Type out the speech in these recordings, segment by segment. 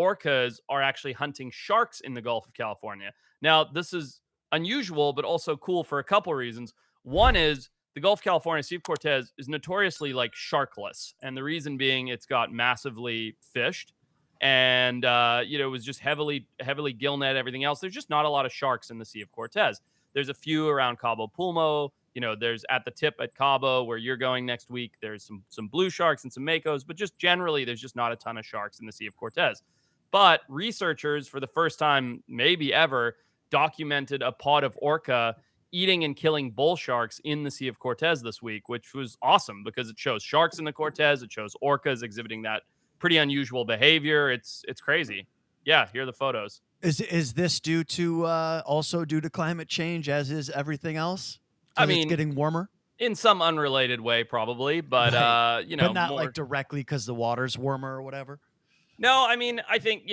orcas are actually hunting sharks in the Gulf of California. Now, this is unusual, but also cool for a couple reasons. One is the Gulf of California, Sea of Cortez, is notoriously like sharkless. And the reason being it's got massively fished and it was just heavily gill net, everything else. There's just not a lot of sharks in the Sea of Cortez. There's a few around Cabo Pulmo. There's at the tip at Cabo where you're going next week. There's some blue sharks and some makos, but just generally, there's just not a ton of sharks in the Sea of Cortez. But researchers, for the first time, maybe ever, documented a pod of orca eating and killing bull sharks in the Sea of Cortez this week, which was awesome because it shows sharks in the Cortez. It shows orcas exhibiting that pretty unusual behavior. It's crazy. Yeah, here are the photos. Is this due to also due to climate change, as is everything else? I Because it's mean, getting warmer, in some unrelated way, probably, but right? But not more. like directly because the water's warmer or whatever. No, I mean, I think,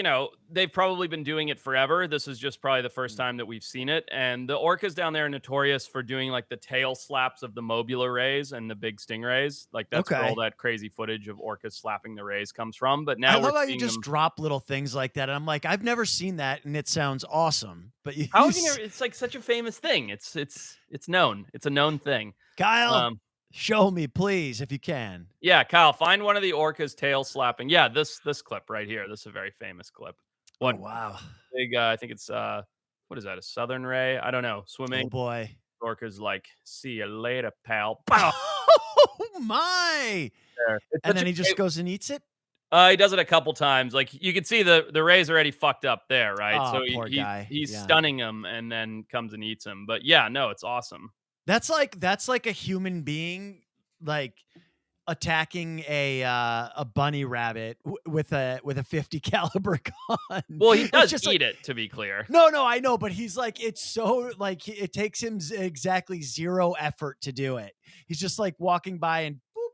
they've probably been doing it forever. This is just probably the first Mm. time that we've seen it. And the orcas down there are notorious for doing like the tail slaps of the mobula rays and the big stingrays. Like that's where all Okay. that crazy footage of orcas slapping the rays comes from. But I now we're love how you seeing just them. drop little things like that. And I'm like, I've never seen that, and it sounds awesome. But How have you never? It's like such a famous thing. It's known. It's a known thing. Kyle, Um, show me, please, if you can. Yeah, Kyle, find one of the orcas tail slapping. Yeah, this clip right here. This is a very famous clip. Oh What wow. big? I think it's what is that? A southern ray? I don't know. Oh Swimming. boy. Orcas like, see you later, pal. Pow! Oh my! There. It's And such then a he just great. goes and eats it? He does it a couple times. Like you can see the ray's already fucked up there, right? Oh, So poor guy. he's Yeah. stunning him and then comes and eats him. But yeah, no, it's awesome. That's like a human being, like, attacking a bunny rabbit with a 50 caliber gun. Well, he It's does just like, eat it, to be clear. no, no, I know, but he's like, it's so like it takes him exactly 0 effort to do it. He's just like walking by and boop,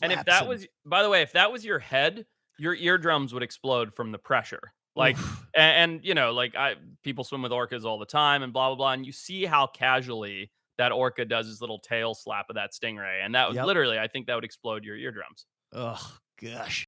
And if slaps that him. was, by the way, if that was your head, your eardrums would explode from the pressure. Like, Oof. and like people swim with orcas all the time and blah blah blah, and you see how casually that orca does his little tail slap of that stingray, and that would Yep. literally, I think that would explode your eardrums. Oh gosh.